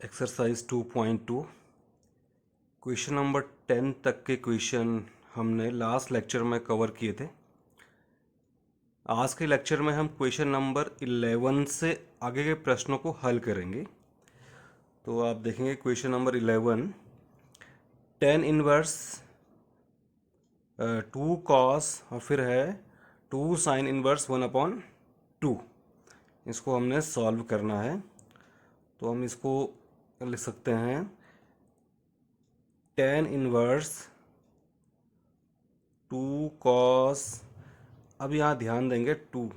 Exercise 2.2 question number 10 तक के question हमने लास्ट लेक्चर में कवर किए थे। आज के लेक्चर में हम क्वेश्चन नंबर 11 से आगे के प्रश्नों को हल करेंगे। तो आप देखेंगे question number 11, tan inverse 2 cos और फिर है 2 साइन इनवर्स 1/2। इसको हमने सॉल्व करना है। तो हम इसको लिख सकते हैं टेन इनवर्स 2 कॉस, अब यहाँ ध्यान देंगे 2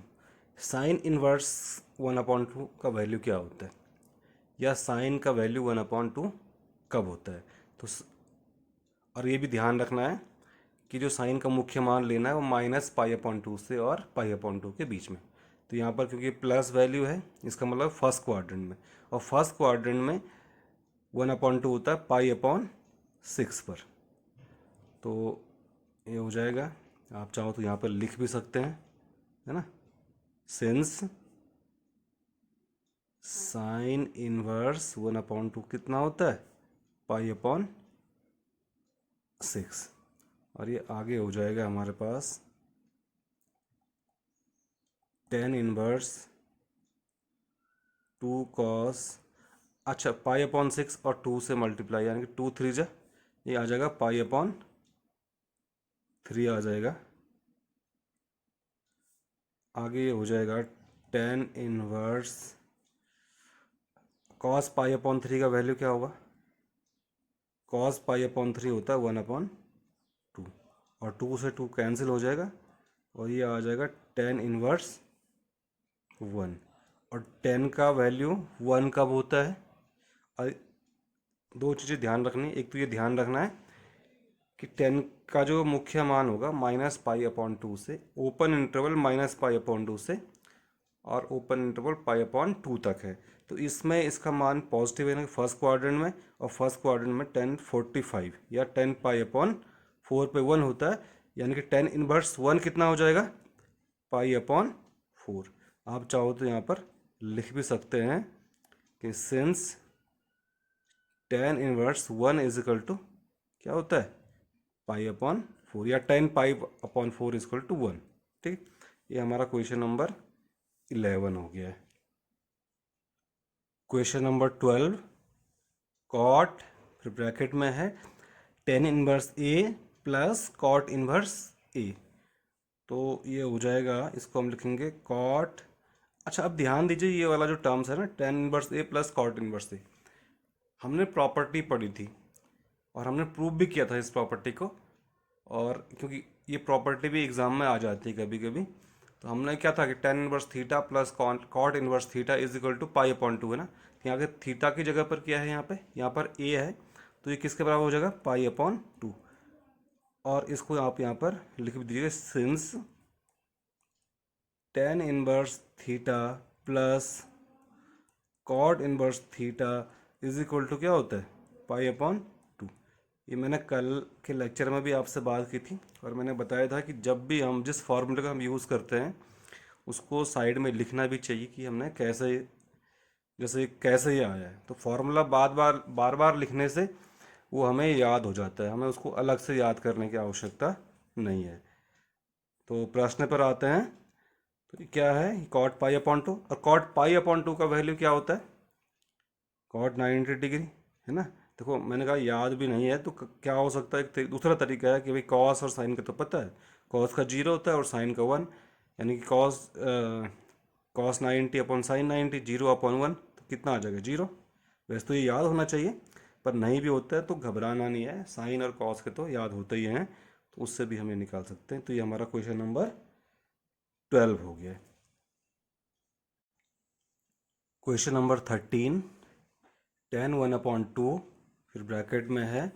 साइन इनवर्स 1/2 का वैल्यू क्या होता है, या साइन का वैल्यू 1/2 कब होता है। तो और ये भी ध्यान रखना है कि जो साइन का मुख्य मान लेना है वो -π/2 से और π/2 के बीच में। तो यहाँ पर क्योंकि प्लस वैल्यू है, इसका मतलब फर्स्ट क्वाड्रेंट में, और फर्स्ट क्वाड्रेंट में 1/2 होता है π/6 पर। तो ये हो जाएगा, आप चाहो तो यहाँ पर लिख भी सकते हैं, है ना। सिंस साइन इनवर्स 1/2 कितना होता है, π/6। और ये आगे हो जाएगा हमारे पास टेन इनवर्स 2 कॉस, अच्छा π/6 और 2 से मल्टीप्लाई, यानी कि 2 3 जा, ये आ जाएगा π/3 आ जाएगा। आगे ये हो जाएगा टेन इनवर्स कॉस π/3 का वैल्यू क्या होगा, कॉस π/3 होता है 1/2, और 2 से 2 कैंसिल हो जाएगा और ये आ जाएगा टेन इनवर्स 1। और 10 का वैल्यू 1 कब होता है, और दो चीज़ें ध्यान रखनी, एक तो ये ध्यान रखना है कि 10 का जो मुख्य मान होगा -π/2 से, ओपन इंटरवल -π/2 से और ओपन इंटरवल π/2 तक है। तो इसमें इसका मान पॉजिटिव है फर्स्ट क्वाड्रेंट में, और फर्स्ट क्वाड्रेंट में 1045 या 10π/4 पे 1 होता है, यानी कि 10 इनवर्स 1 कितना हो जाएगा, π/4। आप चाहो तो यहाँ पर लिख भी सकते हैं कि since 10 inverse 1 is equal to क्या होता है, π/4, या 10π/4 इज इक्वल टू 1। ठीक, ये हमारा क्वेश्चन नंबर 11 हो गया है। क्वेश्चन नंबर 12, कॉट, फिर ब्रैकेट में है टेन इनवर्स ए प्लस कॉट इनवर्स ए। तो ये हो जाएगा, इसको हम लिखेंगे कॉट, अच्छा अब ध्यान दीजिए ये वाला जो टर्म्स है ना, टेन इनवर्स ए प्लस कॉट इनवर्स ए, हमने प्रॉपर्टी पढ़ी थी और हमने प्रूव भी किया था इस प्रॉपर्टी को। और क्योंकि ये प्रॉपर्टी भी एग्जाम में आ जाती है कभी कभी, तो हमने क्या था कि tan inverse theta plus cot inverse theta is equal to π/2 है ना। यहाँ के थीटा की जगह पर क्या है, यहाँ पर ए है, तो ये किसके बराबर हो जाएगा, π/2। और इसको आप यहाँ पर लिख भी दीजिए, since tan inverse theta plus cot inverse theta is equal to क्या होता है, π/2। ये मैंने कल के लेक्चर में भी आपसे बात की थी और मैंने बताया था कि जब भी हम जिस फॉर्मूले का हम यूज़ करते हैं उसको साइड में लिखना भी चाहिए कि हमने कैसे, जैसे कैसे ये आया है। तो फॉर्मूला बार बार लिखने से वो हमें याद हो जाता है, हमें उसको अलग से याद करने की आवश्यकता नहीं है। तो प्रश्न पर आते हैं। तो ये क्या है, कॉट π/2, और कॉट π/2 का वैल्यू क्या होता है, कॉट 90 डिग्री, है ना। देखो मैंने कहा याद भी नहीं है तो क्या हो सकता है, एक दूसरा तरीका है कि भाई कॉस और साइन का तो पता है, कॉस का 0 होता है और साइन का 1, यानी कि कॉस 90/sin 90, 0/1, तो कितना आ जाएगा, 0। वैसे तो ये याद होना चाहिए, पर नहीं भी होता है तो घबराना नहीं है, साइन और कॉस के तो याद होते ही हैं, तो उससे भी हम ये निकाल सकते हैं। तो ये हमारा क्वेश्चन नंबर 12 हो गया है। क्वेश्चन नंबर 13, टेन 1/2, फिर ब्रैकेट में है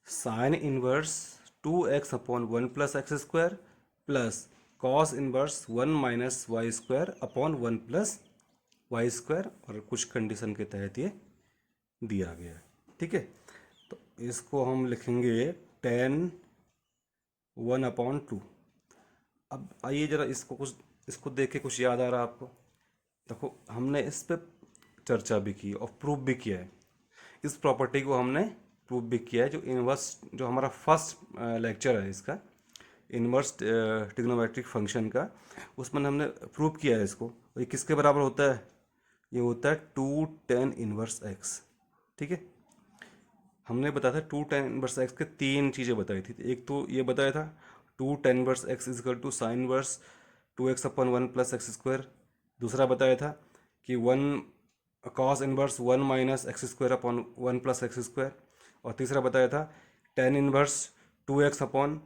sine inverse 2x/1 plus x square plus cos inverse 1 - y² / 1 plus y², और कुछ कंडीशन के तहत ये दिया गया है। ठीक है, तो इसको हम लिखेंगे टेन 1/2। अब आइए जरा इसको देख के कुछ याद आ रहा है आपको। देखो हमने इस पे चर्चा भी की और प्रूफ भी किया है। इस प्रॉपर्टी को हमने प्रूफ भी किया है। जो इन्वर्स, जो हमारा फर्स्ट लेक्चर है इसका, इन्वर्स ट्रिग्नोमेट्रिक फंक्शन का, उसमें हमने प्रूफ किया है इसको। और ये किसके बराबर होता है? ये होता है 2 tan 1x। ठीक है, हमने बताया था 2 tan 1x के 3 चीज़ें बताई थी। एक तो ये बताया था 2 tan 1x is equal to sine inverse 2x/1 + x²। दूसरा बताया था कि 1 cos 1 - x² / 1 + x²। और तीसरा बताया था tan 1 2x/1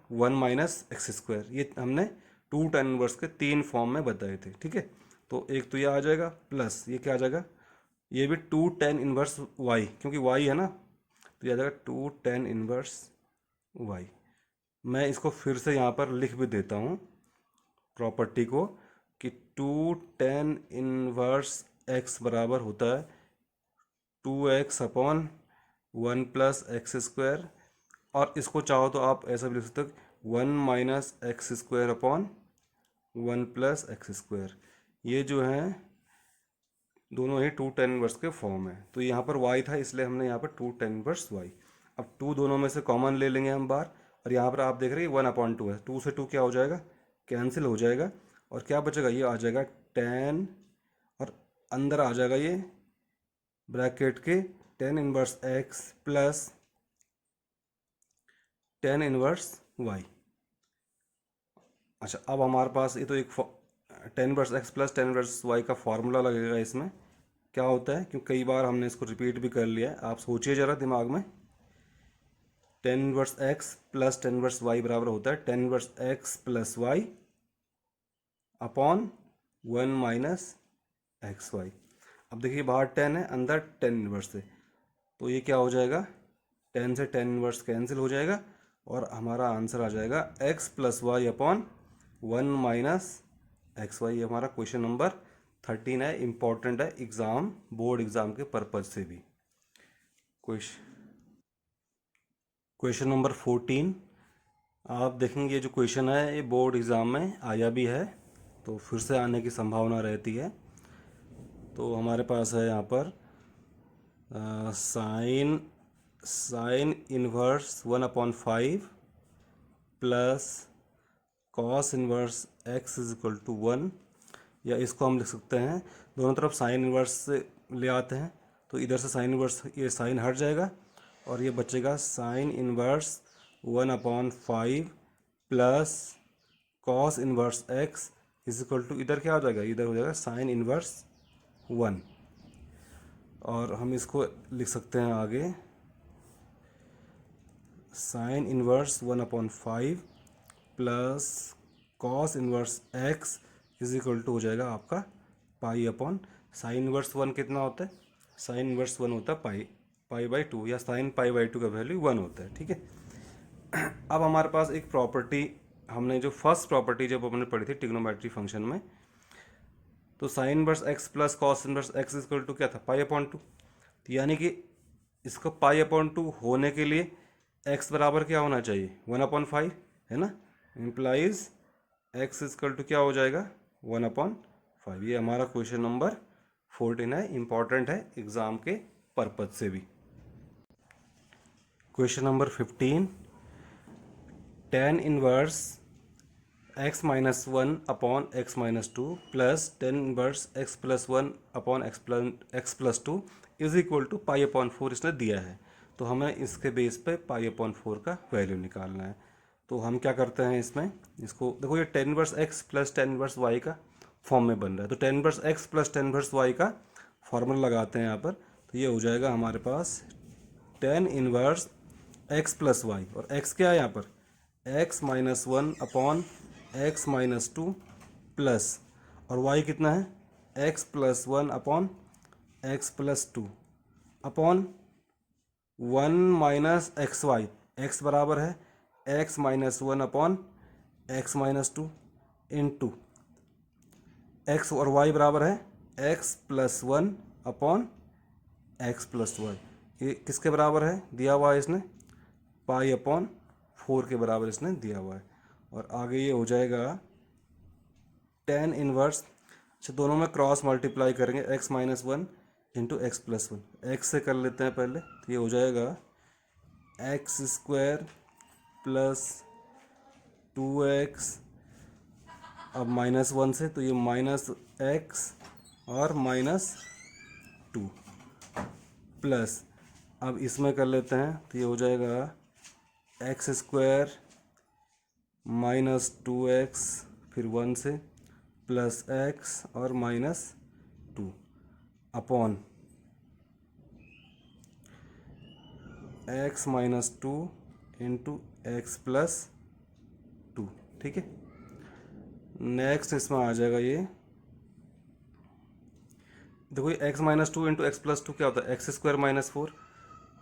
- x²। ये हमने 2 tan 1 के 3 फॉर्म में बताए थे। ठीक है, तो एक तो ये आ जाएगा, प्लस ये क्या आ जाएगा, ये भी 2 tan 1y, क्योंकि y है ना, तो ये आ जाएगा 2 tan 1y। मैं इसको फिर से यहाँ पर लिख भी देता हूँ प्रॉपर्टी को, कि 2 tan 1x बराबर होता है 2x/1 + x²। और इसको चाहो तो आप ऐसा भी लिख सकते हो 1 - x² / 1 + x²। ये जो है दोनों ही 2 tan 1 के फॉर्म है। तो यहाँ पर y था, इसलिए हमने यहाँ पर 2 tan 1y। अब 2 दोनों में से कॉमन ले लेंगे हम बाहर, और यहाँ पर आप देख रहे हैं 1/2 है। 2 से 2 क्या हो जाएगा, कैंसिल हो जाएगा, और क्या बचेगा, ये आ जाएगा tan, और अंदर आ जाएगा ये ब्रैकेट के tan 1x + tan 1y। अच्छा, अब हमारे पास ये तो एक tan 1x + tan 1y का फॉर्मूला लगेगा। इसमें क्या होता है, क्योंकि कई बार हमने इसको रिपीट भी कर लिया है, आप सोचिए ज़रा दिमाग में। tan 1x + tan 1y बराबर होता है tan 1x + y upon 1 - xy। अब देखिए बाहर 10 है, अंदर tan 1 है, तो ये क्या हो जाएगा, 10 से tan 1 कैंसिल हो जाएगा, और हमारा आंसर आ जाएगा x + y अपॉन 1 - xy। ये हमारा क्वेश्चन नंबर 13 है, इम्पॉर्टेंट है एग्ज़ाम, बोर्ड एग्ज़ाम के पर्पज से भी। क्वेश्चन नंबर 14, आप देखेंगे ये जो क्वेश्चन है ये बोर्ड एग्ज़ाम में आया भी है, तो फिर से आने की संभावना रहती है। तो हमारे पास है यहाँ पर sine inverse 1/5 plus cos inverse x is equal to 1। या इसको हम लिख सकते हैं, दोनों तरफ साइन इनवर्स से ले आते हैं, तो इधर से साइन इनवर्स, ये साइन हट जाएगा, और ये बचेगा sine inverse 1/5 plus cos inverse x is equal to, इधर क्या हो जाएगा, इधर हो जाएगा साइन इनवर्स 1। और हम इसको लिख सकते हैं आगे, sine inverse 1/5 plus cos inverse x is equal to हो जाएगा आपका पाई अपॉन साइन इनवर्स 1 कितना होता है, साइन इनवर्स 1 होता है पाई/2, या साइन पाई/2 का वैल्यू 1 होता है। ठीक है, अब हमारे पास एक प्रॉपर्टी, हमने जो फर्स्ट प्रॉपर्टी जब हमने पढ़ी थी ट्रिग्नोमेट्री फंक्शन में, तो sine inverse x plus cos inverse x is equal to क्या था, पाई/2। तो यानी कि इसको पाई/2 होने के लिए x बराबर क्या होना चाहिए, 1/5 है ना, इम्प्लाइज x इक्वल टू क्या हो जाएगा, 1/5। ये हमारा क्वेश्चन नंबर 14 है, इम्पॉर्टेंट है एग्जाम के पर्पज से भी। Question number 15, tan inverse x - 1/x - 2 plus tan inverse x + 1/x + 2 is equal to पाई/4 इसने दिया है। तो हमें इसके बेस पे पाई/4 का वैल्यू निकालना है। तो हम क्या करते हैं इसमें, इसको देखो, ये tan inverse x plus tan inverse y का फॉर्म में बन रहा है, तो tan inverse x plus tan inverse y का फॉर्मूला लगाते हैं यहाँ पर। तो ये हो जाएगा हमारे पास tan inverse x plus y, और x क्या है यहाँ पर, x - 1/x - 2 प्लस, और y कितना है, x + 1/x + 2 upon 1 - xy। x बराबर है x - 1/x - 2 इंटू x, और y बराबर है x + 1/x + y। ये किसके बराबर है, दिया हुआ है इसने, पाई/4 के बराबर इसने दिया हुआ है। और आगे ये हो जाएगा tan इनवर्स, अच्छा दोनों में क्रॉस मल्टीप्लाई करेंगे, x - 1 into x plus one, x से कर लेते हैं पहले, तो ये हो जाएगा एक्स स्क्वायर प्लस 2x, अब माइनस वन से तो ये माइनस एक्स और माइनस टू, प्लस अब इसमें कर लेते हैं तो ये हो जाएगा एक्स स्क्वायर माइनस 2x, फिर वन से प्लस एक्स और minus two upon x minus two into x plus two. ठीक है, नेक्स्ट इसमें आ जाएगा ये, देखो ये x minus two into x plus two क्या होता है, एक्स स्क्वायर माइनस फोर,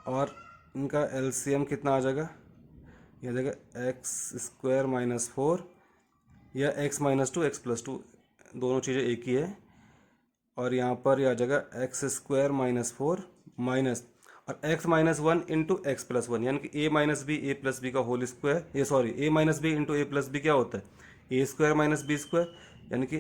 और इनका एलसीएम कितना आ जाएगा, ये आ जाएगा एक्स स्क्वायर माइनस फोर या x minus two x plus two, दोनों चीज़ें एक ही है, और यहाँ पर यह आ जाएगा x square minus four minus और x minus one into x plus one, यानी कि a minus b a plus b का होल स्क्वायर, ये sorry a minus b into a plus b क्या होता है, a square minus b square, यानी कि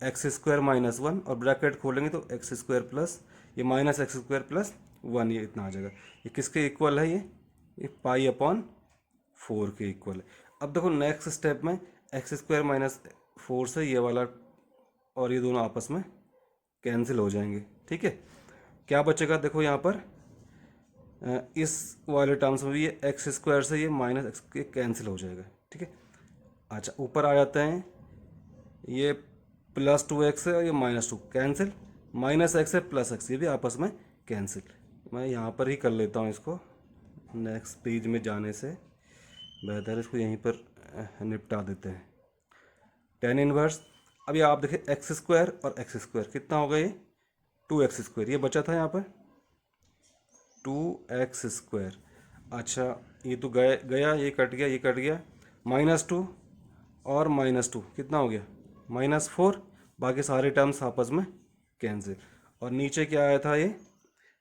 एक्स स्क्वायर माइनस वन, और ब्रैकेट खोलेंगे तो एक्स स्क्वायर प्लस ये minus x square plus one, ये इतना आ जाएगा। ये किसके इक्वल है, ये पाई अपॉन फोर के इक्वल है। अब देखो नेक्स्ट स्टेप में एक्स स्क्वायर माइनस फोर से ये वाला और ये दोनों आपस में कैंसिल हो जाएंगे। ठीक है, क्या बचेगा, देखो यहाँ पर इस वाले टर्म्स में भी ये एक्स स्क्वायर से ये माइनस एक्स के कैंसिल हो जाएगा। ठीक है, अच्छा ऊपर आ जाते हैं, ये प्लस टू एक्स है और ये minus two cancel, minus x है प्लस एक्स ये भी आपस में कैंसिल। मैं यहाँ पर ही कर लेता हूँ इसको, नेक्स्ट पेज में जाने से बेहतर इसको यहीं पर निपटा देते हैं। टेन इनवर्स, अभी आप देखिए एक्स स्क्वायर और एक्स स्क्वायर कितना होगा, ये टू एक्स स्क्वायर, ये बचा था यहाँ पर टू एक्स स्क्वायर। अच्छा ये तो गया ये कट गया, ये कट गया, माइनस टू और माइनस टू कितना हो गया, माइनस फोर, बाकी सारे टर्म्स आपस में कैंसिल। और नीचे क्या आया था, ये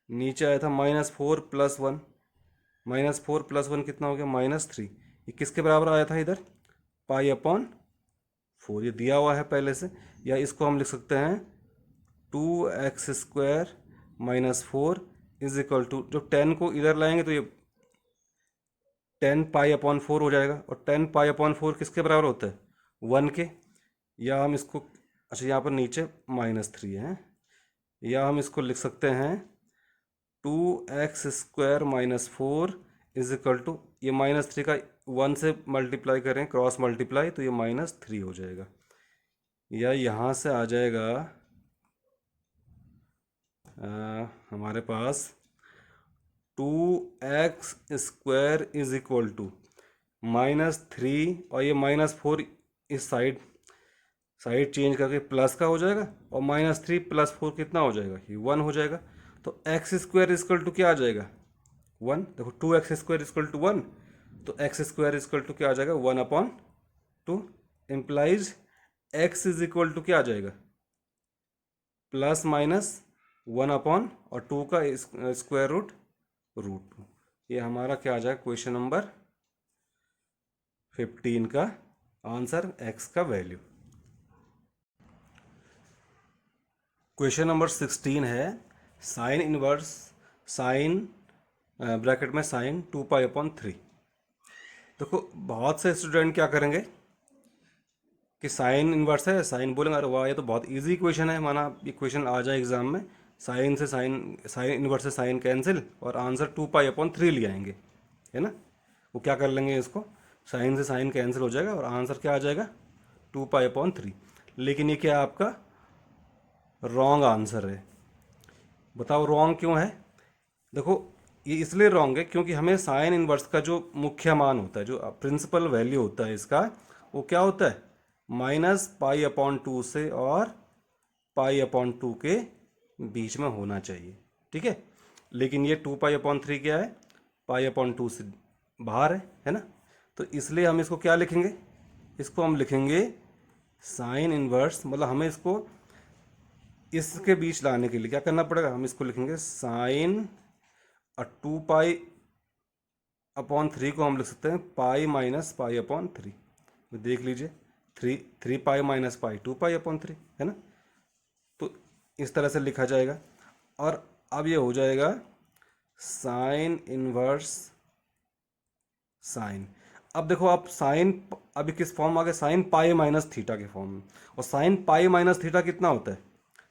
नीचे आया था minus four plus one, minus four plus one कितना हो गया, माइनस थ्री, ये किसके बराबर आया था इधर, पाई अपॉन फोर, ये दिया हुआ है पहले से, या इसको हम लिख सकते हैं two x square minus four is equal to, जो टेन को इधर लाएंगे तो ये टेन पाई अपॉन फोर हो जाएगा, और टेन पाई अपॉन फोर किसके बराबर होता है, वन के, या हम इसको, अच्छा यहाँ पर नीचे माइनस थ्री है, या हम इसको लिख सकते हैं two x square minus four is equal to, ये माइनस थ्री का वन से मल्टीप्लाई करें क्रॉस मल्टीप्लाई तो ये माइनस थ्री हो जाएगा, या यहाँ से आ जाएगा हमारे पास two x square is equal to minus three, और ये माइनस फोर इस साइड चेंज करके प्लस का हो जाएगा, और माइनस थ्री प्लस फोर कितना हो जाएगा, ये वन हो जाएगा। तो एक्स स्क्वायर इक्वल टू क्या आ जाएगा, वन, देखो two x square equal to one, तो एक्स स्क्वायर इक्वल टू क्या आ जाएगा, one upon two, implies x is equal to क्या आ जाएगा, प्लस माइनस वन अपॉन और टू का स्क्वायर रूट टू। ये हमारा क्या आ जाएगा, क्वेश्चन नंबर 15 का आंसर, एक्स का वैल्यू। क्वेश्चन नंबर 16 है साइन इनवर्स साइन ब्रैकेट में sine two pi upon three. देखो बहुत से स्टूडेंट क्या करेंगे कि साइन इनवर्स है, साइन बोलेंगे अरे वाह ये तो बहुत इजी क्वेश्चन है, माना ये क्वेश्चन आ जाए एग्जाम में, साइन से साइन इनवर्स से साइन कैंसिल और answer two pi upon three ले आएंगे, है ना। वो क्या कर लेंगे, इसको साइन से साइन कैंसिल हो जाएगा और आंसर क्या आ जाएगा, टू पाई अपॉन थ्री। लेकिन ये क्या आपका रॉन्ग आंसर है। बताओ रॉन्ग क्यों है। देखो ये इसलिए रॉन्ग है क्योंकि हमें साइन इनवर्स का जो मुख्य मान होता है, जो प्रिंसिपल वैल्यू होता है इसका, वो क्या होता है, माइनस पाई अपॉन टू से और पाई अपॉन टू के बीच में होना चाहिए। ठीक है, लेकिन ये टू पाई अपॉन थ्री क्या है, पाई अपॉन टू से बाहर है ना। तो इसलिए हम इसको क्या लिखेंगे, इसको हम लिखेंगे साइन इनवर्स, मतलब हमें इसको इसके बीच लाने के लिए क्या करना पड़ेगा, हम इसको लिखेंगे साइन और टू पाई अपॉन थ्री को हम लिख सकते हैं pi minus pi upon three. देख लीजिए three pi minus pi two pi upon three, है ना। तो इस तरह से लिखा जाएगा। और अब ये हो जाएगा साइन इनवर्स साइन। अब देखो आप साइन अभी किस फॉर्म आ गए, साइन पाई माइनस थीटा के फॉर्म में। और साइन पाई माइनस थीटा कितना होता है,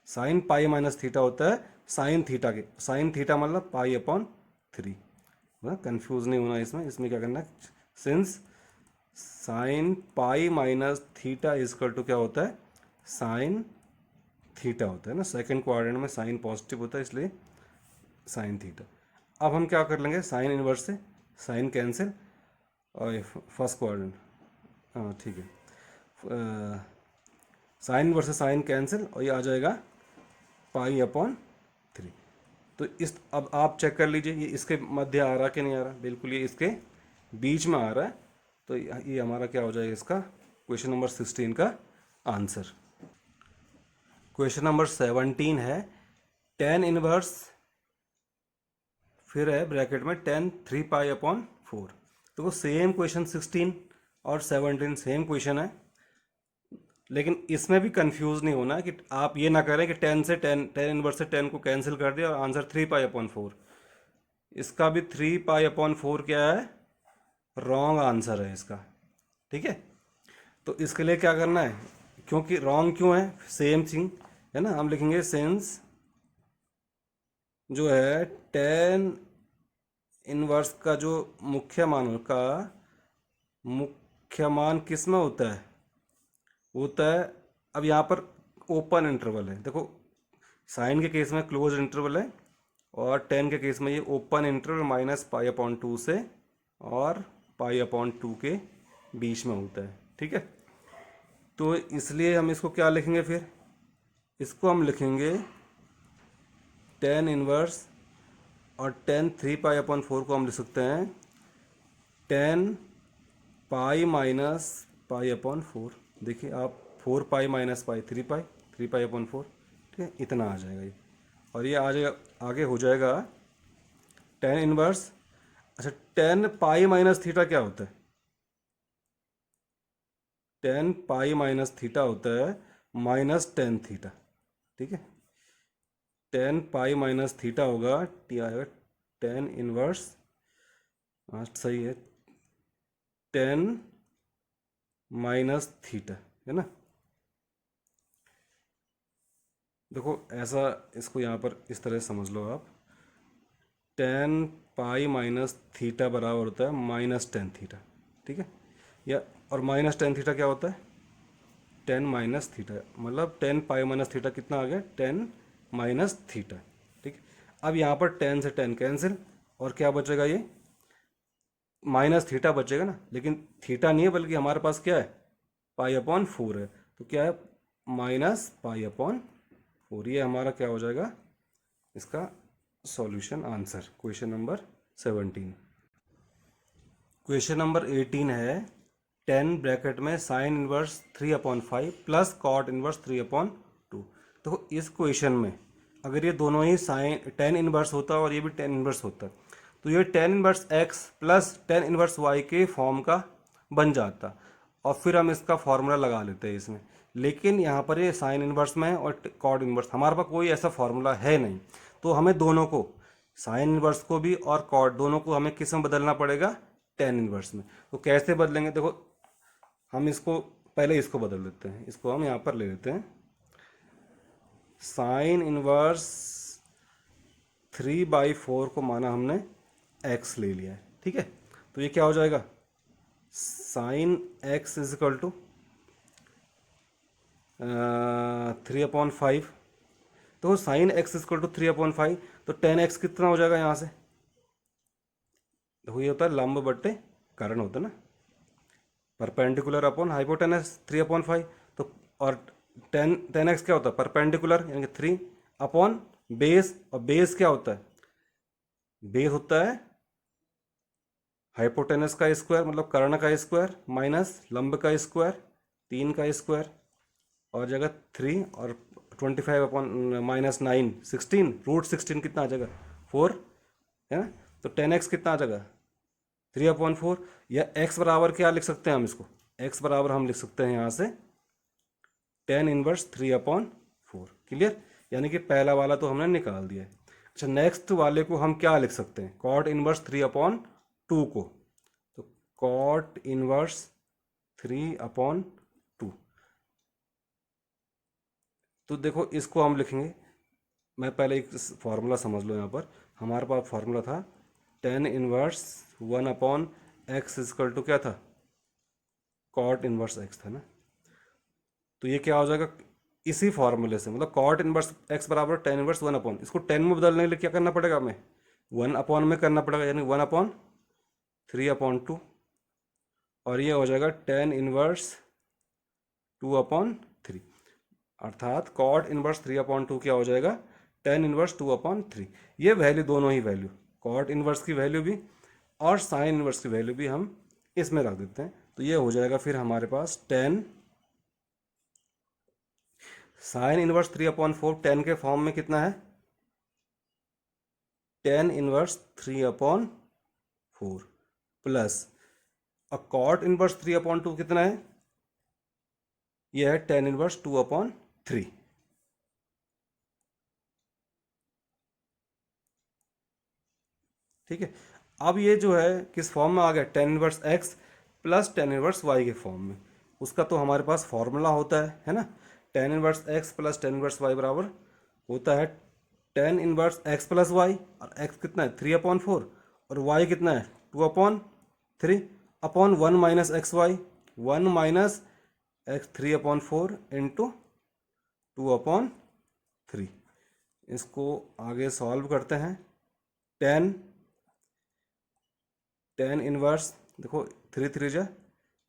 साइन पाई माइनस थीटा होता है साइन थीटा के, साइन थीटा मतलब पाई अपॉन 3। कंफ्यूज नहीं होना इसमें, इसमें क्या करना है, since sine pi minus theta is equal to क्या होता है, साइन थीटा होता है ना, सेकंड क्वाड्रेंट में साइन पॉजिटिव होता है इसलिए साइन थीटा। अब हम क्या कर लेंगे, साइन इनवर्स से साइन कैंसिल, और फर्स्ट क्वाड्रेंट, हाँ ठीक है, साइन इनवर्स से साइन कैंसिल, और ये आ जाएगा पाई अपॉन 3। तो इस, अब आप चेक कर लीजिए ये इसके मध्य आ रहा कि नहीं आ रहा, बिल्कुल ये इसके बीच में आ रहा है। तो ये हमारा क्या हो जाएगा, इसका क्वेश्चन नंबर 16 का आंसर। क्वेश्चन नंबर 17 है टेन इनवर्स, फिर है ब्रैकेट में टेन 3 पाई अपॉन 4। तो सेम क्वेश्चन 16 और 17 सेम क्वेश्चन है, लेकिन इसमें भी कंफ्यूज नहीं होना कि आप ये ना करें कि टेन इनवर्स से 10 को कैंसिल कर दिया और आंसर 3 पाई अपॉन 4। इसका भी 3 पाई अपॉन 4 क्या है, रॉन्ग आंसर है इसका, ठीक है। तो इसके लिए क्या करना है, क्योंकि रॉन्ग क्यों है, सेम थिंग है ना, हम लिखेंगे सिंस जो है टेन इनवर्स का जो मुख्य मान का मुख्य मान किस में होता है, अब यहाँ पर ओपन इंटरवल है, देखो साइन के केस में क्लोज इंटरवल है, और टेन के केस में ये open interval minus pi upon 2 से और पाई अपॉन 2 के बीच में होता है, ठीक है। तो इसलिए हम इसको क्या लिखेंगे, फिर इसको हम लिखेंगे टेन इनवर्स, और टेन 3 पाई अपॉन 4 को हम लिख सकते हैं टेन पाई माइनस पाई अपॉन 4। देखिए आप 4 पाई माइनस पाई 3 पाई अपॉन 4, ठीक है, इतना आ जाएगा ये। और ये आ जाएगा, आगे हो जाएगा टेन इनवर्स, अच्छा 10 पाई माइनस थीटा क्या होता है, 10 पाई माइनस थीटा होता है माइनस 10 थीटा, ठीक है। 10 पाई माइनस थीटा होगा, टी आएगा 10 इनवर्स, हाँ सही है, 10 माइनस थीटा, है ना। देखो ऐसा, इसको यहाँ पर इस तरह समझ लो आप, 10 पाई माइनस थीटा बराबर होता है माइनस 10 थीटा, ठीक है। या और माइनस 10 थीटा क्या होता है, 10 माइनस थीटा, मतलब 10 पाई माइनस थीटा कितना आ गया, 10 माइनस थीटा, ठीक है। अब यहाँ पर 10 से 10 कैंसिल, और क्या बचेगा, ये माइनस थीटा बचेगा ना, लेकिन थीटा नहीं है बल्कि हमारे पास क्या है, पाई अपॉन 4 है, तो क्या है माइनस पाई अपॉन 4। ये हमारा क्या हो जाएगा, इसका solution answer, question number 17। Question number 18 है 10 ब्रैकेट में sine inverse 3/5 plus cot inverse 3/2। देखो इस क्वेश्चन में अगर ये दोनों ही साइन 10 इनवर्स होता और ये भी 10 इनवर्स होता, तो ये 10 inverse x plus 10 inverse y के फॉर्म का बन जाता, और फिर हम इसका फॉर्मूला लगा लेते हैं इसमें। लेकिन यहाँ पर ये साइन इनवर्स में है और कॉट इनवर्स, हमारे पास कोई ऐसा फॉर्मूला है नहीं, तो हमें दोनों को, साइन इनवर्स को भी और कॉट दोनों को हमें किस में बदलना पड़ेगा, 10 इनवर्स में। तो कैसे बदलेंगे, देखो हम इसको पहले इसको बदल देते हैं, इसको हम यहाँ पर ले लेते हैं, साइन इनवर्स 3/4 को माना हमने x ले लिया है, ठीक है। तो ये क्या हो जाएगा, sine x is equal to 3/5। तो sine x is equal to 3/5, तो 10x कितना हो जाएगा यहाँ से, देखो ये होता है लंब बट्टे कर्ण होता है ना, परपेंडिकुलर अपॉन हाइपोटेनस 3/5। तो और 10x क्या होता है, परपेंडिकुलर यानी कि 3 अपॉन बेस, और बेस क्या होता है, बेस होता है हाइपोटेनस का स्क्वायर मतलब कर्ण का स्क्वायर माइनस लंब का स्क्वायर 3 का स्क्वायर, और जगह 3 और 25 अपॉन माइनस 9 16 √16 कितना आ जाएगा 4, है ना। तो 10x कितना आ जाएगा 3/4, या x बराबर क्या लिख सकते हैं हम इसको, x बराबर हम लिख सकते हैं यहाँ से 10 इनवर्स 3/4, क्लियर। यानी कि पहला वाला तो हमने निकाल दिया है। अच्छा, नेक्स्ट वाले को हम क्या लिख सकते हैं, कॉट इनवर्स 3/2 को, तो कॉट इनवर्स 3/2, तो देखो इसको हम लिखेंगे, मैं पहले एक फार्मूला समझ लो। यहाँ पर हमारे पास फार्मूला था tan inverse 1/x is equal to क्या था, कॉट इनवर्स x था ना। तो ये क्या हो जाएगा, इसी फार्मूले से, मतलब कॉट इनवर्स x बराबर टेन इनवर्स 1/, इसको 10 में बदलने के लिए क्या करना पड़ेगा हमें, 1/, में करना पड़ेगा, यानी 1/3/2, और ये हो जाएगा टेन इनवर्स 2/3, अर्थात कॉट इनवर्स 3/2 क्या हो जाएगा, टेन इनवर्स 2/3। ये वैल्यू, दोनों ही वैल्यू, कॉट इनवर्स की वैल्यू भी और साइन इनवर्स की वैल्यू भी हम इसमें रख देते हैं। तो ये हो जाएगा फिर हमारे पास टेन साइन इनवर्स 3/4, टेन के फॉर्म में कितना है, टेन इनवर्स 3/4 प्लस, और कॉट इनवर्स 3/2 कितना है, यह है टेन इनवर्स 2/3। ठीक है, अब ये जो है किस फॉर्म में आ गया, tan inverse x plus tan inverse y के फॉर्म में। उसका तो हमारे पास फॉर्मूला होता है ना, tan inverse x plus tan inverse y बराबर होता है tan inverse x plus y, और एक्स कितना है 3/4, और वाई कितना है 2/3, upon 1 - x y, 1 - x 3/4 into 2/3। इसको आगे सॉल्व करते हैं, टेन टेन इनवर्स, देखो 3 3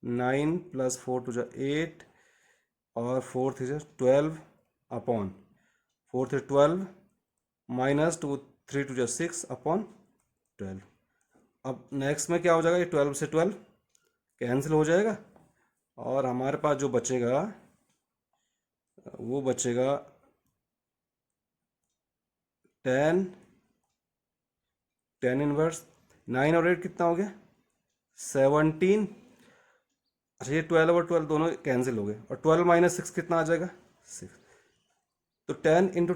9 प्लस 4 2 8, और 4 3 12, अपॉन 4 3 12 माइनस 2 3 2 6/12। अब नेक्स्ट में क्या हो जाएगा, ये 12 से 12 कैंसिल हो जाएगा, और हमारे पास जो बचेगा वो बचेगा टेन टेन इनवर्स 9 और 8 कितना हो गया 17। अच्छा, ये 12 और 12 दोनों कैंसिल हो गए, और 12 - 6 कितना आ जाएगा 6। तो 10 ×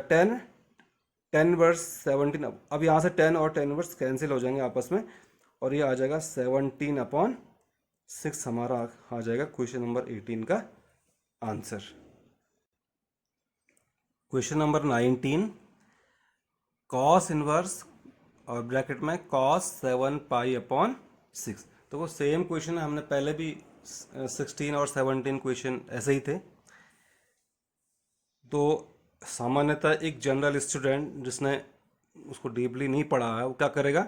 10, 10 × 17, अब यहाँ से 10 और 10 कैंसिल हो जाएंगे आपस में, और ये आ जाएगा 17/6, हमारा आ जाएगा क्वेश्चन नंबर 18 का answer. Question number 19, cos inverse और ब्रैकेट में कॉस 7π/6। तो वो सेम क्वेश्चन है, हमने पहले भी 16 और 17 क्वेश्चन ऐसे ही थे। तो सामान्यतः एक जनरल स्टूडेंट जिसने उसको डीपली नहीं पढ़ा है वो क्या करेगा,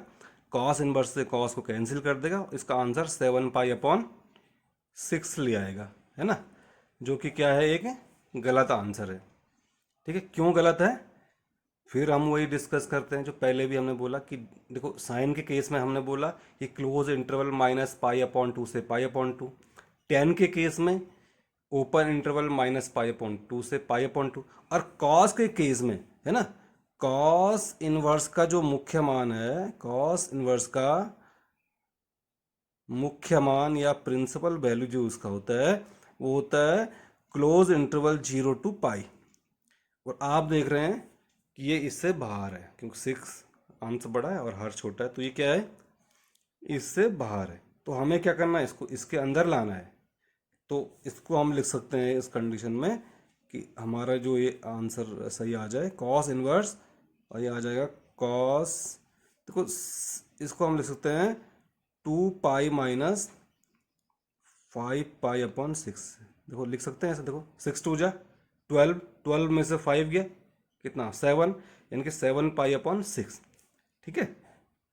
कॉस इनवर्स से कॉस को कैंसिल कर देगा, इसका आंसर 7π/6 ले आएगा, है ना, जो कि क्या है, एक गलत आंसर है। ठीक है, क्यों गलत है, फिर हम वही डिस्कस करते हैं जो पहले भी हमने बोला कि देखो साइन के केस में हमने बोला कि क्लोज इंटरवल -π/2 से π/2, टेन के केस में ओपन इंटरवल -π/2 से π/2, और कॉस के केस में है ना, कॉस इनवर्स का जो मुख्य मान है, कॉस इनवर्स का मुख्य मान या प्रिंसिपल वैल्यू जो उसका होता है वो होता है क्लोज इंटरवल 0 to π, और आप देख रहे हैं कि ये इससे बाहर है, क्योंकि 6 अंश बड़ा है और हर छोटा है, तो ये क्या है, इससे बाहर है। तो हमें क्या करना है, इसको इसके अंदर लाना है। तो इसको हम लिख सकते हैं इस कंडीशन में कि हमारा जो ये आंसर सही आ जाए कॉस इनवर्स, और ये आ जाएगा कॉस, देखो इसको हम लिख सकते हैं 2π - 5π/6, देखो लिख सकते हैं ऐसे, देखो 6 2 जा 12, 12 में से 5 गया कितना 7, यानी कि 7π/6। ठीक है,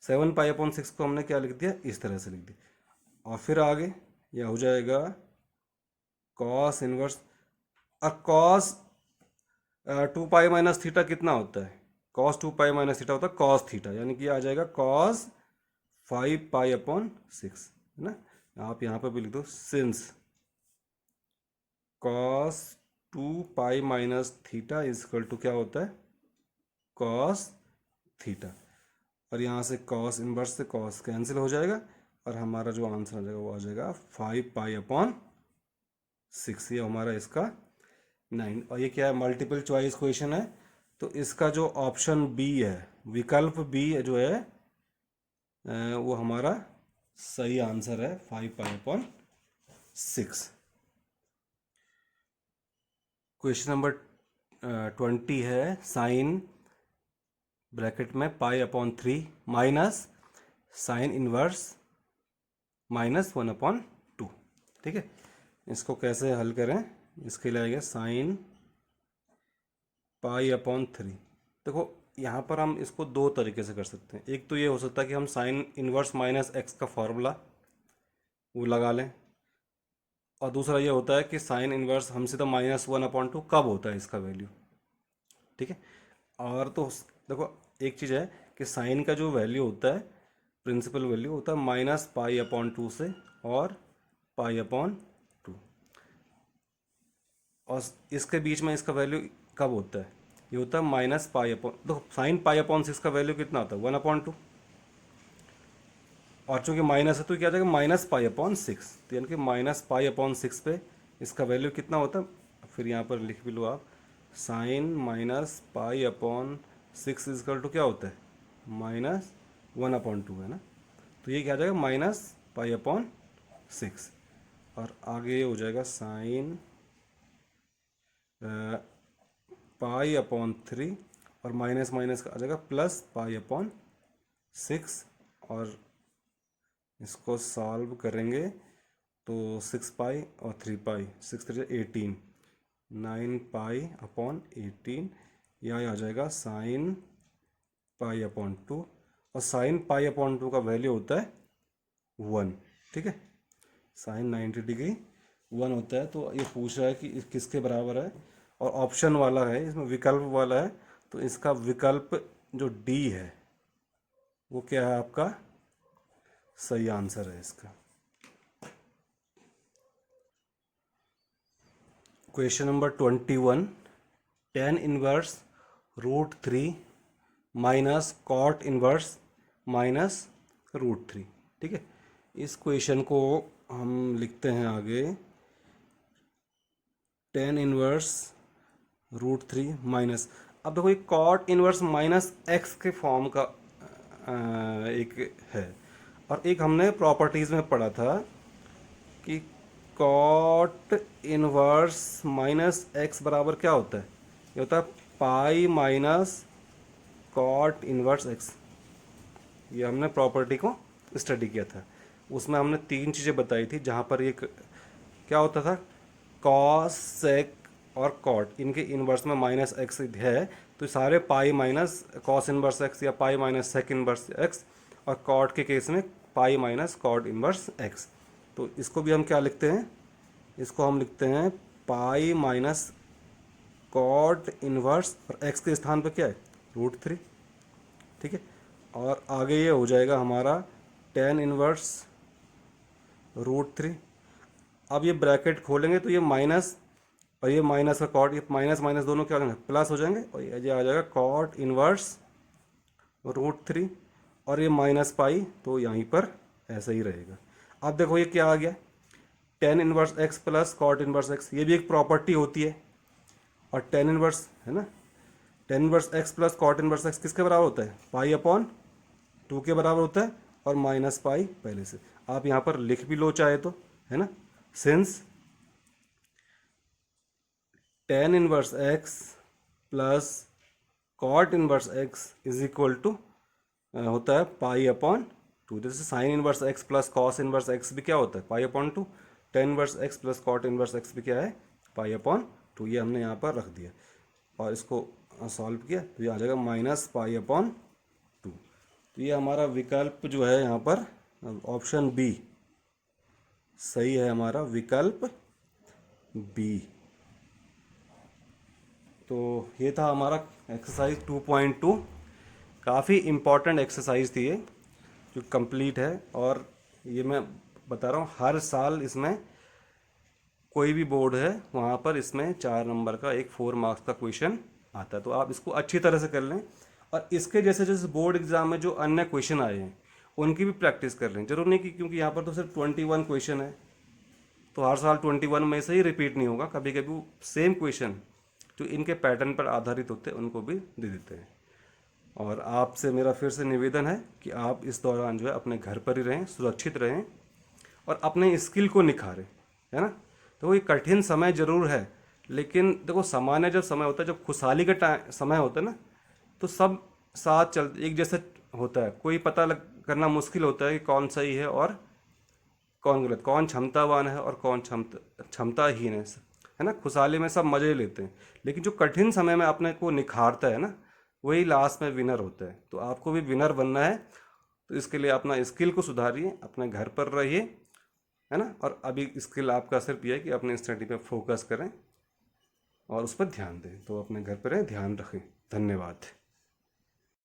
7π/6 को हमने क्या लिख दिया, इस तरह से लिख दिया, और फिर आगे यह हो जाएगा कॉस इनवर्स, और कॉस 2π - थीटा कितना होता है, कॉस 2π - थीटा होता है कॉस थीटा, यानी कि आ जाएगा कॉस 5π/6, है ना। आप यहाँ पे भी लिख दो since cos 2π - theta is equal to क्या होता है कॉस थीटा, और यहाँ से कॉस इनवर्स से कॉस कैंसिल हो जाएगा, और हमारा जो आंसर आ जाएगा वो आ जाएगा 5π/6, ये हमारा इसका 9। और ये क्या है, मल्टीपल चॉइस क्वेश्चन है, तो इसका जो ऑप्शन बी है, विकल्प बी जो है वो हमारा सही आंसर है, 5π/6। क्वेश्चन नंबर 20 है, साइन ब्रैकेट में π/3 माइनस साइन इनवर्स -1/2। ठीक है, इसको कैसे हल करें? इसके लिए आएगा साइन π/3। देखो यहाँ पर हम इसको दो तरीके से कर सकते हैं। एक तो ये हो सकता है कि हम साइन इनवर्स -x का फॉर्मूला वो लगा लें, और दूसरा ये होता है कि साइन इनवर्स हम सीधा -1/2 कब होता है इसका वैल्यू। ठीक है, और तो देखो एक चीज़ है कि साइन का जो वैल्यू होता है, प्रिंसिपल वैल्यू होता है -π/2 से और π/2, और इसके बीच में इसका वैल्यू कब होता है? ये होता है -π/, देखो साइन π/6 का वैल्यू कितना होता है? 1/2, और चूंकि माइनस है तो क्या आ जाएगा? -π/6, तो यानी कि -π/6 पे इसका वैल्यू कितना होता है? फिर यहाँ पर लिख भी लो आप, साइन -π/6 इजकल टू क्या होता है? -1/2 है ना, तो ये क्या आ जाएगा? -π/6, और आगे ये हो जाएगा साइन π/3, और माइनस माइनस का आ जाएगा +π/6, और इसको सॉल्व करेंगे तो 6π और 3π, 6 3 18, 9π/18, यहाँ आ जाएगा साइन π/2, और साइन π/2 का वैल्यू होता है 1। ठीक है, साइन 90 डिग्री 1 होता है। तो ये पूछ रहा है कि किसके बराबर है, और ऑप्शन वाला है, इसमें विकल्प वाला है, तो इसका विकल्प जो डी है वो क्या है? आपका सही आंसर है इसका। Question number 21, tan inverse √3 minus cot inverse -√3। ठीक है, इस क्वेश्चन को हम लिखते हैं आगे, tan इनवर्स √3 माइनस, अब देखो ये कॉट इनवर्स -x के फॉर्म का एक है, और एक हमने प्रॉपर्टीज़ में पढ़ा था कि कॉट इनवर्स -x बराबर क्या होता है? ये होता है pi minus cot inverse x। ये हमने प्रॉपर्टी को स्टडी किया था, उसमें हमने 3 चीज़ें बताई थी, जहाँ पर ये क्या होता था, कॉस सेक और कॉट, इनके इनवर्स में -x है, तो सारे pi minus cos inverse x या pi minus sec inverse x, और कॉट के केस में pi minus cot inverse x। तो इसको भी हम क्या लिखते हैं? इसको हम लिखते हैं पाई माइनस कॉट इनवर्स, और x के स्थान पर क्या है? √3। ठीक है, और आगे ये हो जाएगा हमारा tan इनवर्स √3। अब ये ब्रैकेट खोलेंगे तो ये माइनस और ये माइनस का कॉट, ये माइनस माइनस दोनों क्या हो जाएंगे? प्लस हो जाएंगे, और ये आ जाएगा कॉट इनवर्स √3, और ये माइनस पाई तो यहीं पर ऐसा ही रहेगा। अब देखो ये क्या आ गया? tan inverse x plus cot inverse x, ये भी एक प्रॉपर्टी होती है, और tan इनवर्स है ना, tan inverse x plus cot inverse x किसके बराबर होता है? π/2 के बराबर होता है, और माइनस पाई पहले से आप यहाँ पर लिख भी लो चाहे तो, है ना, since tan inverse x plus cot inverse x is equal to होता है π/2। जैसे sine inverse x plus cos inverse x भी क्या होता है? π/2। tan inverse x plus cot inverse x भी क्या है? π/2। ये हमने यहाँ पर रख दिया, और इसको सॉल्व किया तो ये आ जाएगा -π/2। तो ये हमारा विकल्प जो है यहाँ पर ऑप्शन बी सही है, हमारा विकल्प बी। तो ये था हमारा एक्सरसाइज 2.2, काफ़ी इम्पॉर्टेंट एक्सरसाइज थी ये, जो कंप्लीट है, और ये मैं बता रहा हूँ हर साल इसमें कोई भी बोर्ड है वहाँ पर इसमें 4 नंबर का एक 4 मार्क्स का क्वेश्चन आता है, तो आप इसको अच्छी तरह से कर लें, और इसके जैसे जैसे बोर्ड एग्जाम में जो अन्य क्वेश्चन आए हैं उनकी भी प्रैक्टिस कर लें। जरूर नहीं कि क्योंकि यहाँ पर तो सिर्फ 21 क्वेश्चन है, तो हर साल 21 में से ही रिपीट नहीं होगा, कभी कभी सेम क्वेश्चन जो इनके पैटर्न पर आधारित होते हैं उनको भी दे देते हैं। और आपसे मेरा फिर से निवेदन है कि आप इस दौरान जो है अपने घर पर ही रहें, सुरक्षित रहें और अपने स्किल को निखारें, है ना। तो ये कठिन समय जरूर है, लेकिन देखो सामान्य जब समय होता है, जब खुशहाली का समय होता है ना, तो सब साथ चल एक जैसे होता है। कोई पता करना मुश्किल होता है कि कौन सही है और कौन गलत, कौन क्षमतावान है और कौन क्षमताहीन है ना। खुशहाली में सब मजे लेते हैं, लेकिन जो कठिन समय में अपने को निखारता है ना, वही लास्ट में विनर होता है। तो आपको भी विनर बनना है, तो इसके लिए अपना स्किल को सुधारिए, अपने घर पर रहिए, है ना। और अभी स्किल आपका सिर्फ यह है कि अपने स्टडी पे फोकस करें और उस पर ध्यान दें। तो अपने घर पर रहें, ध्यान रखें। धन्यवाद।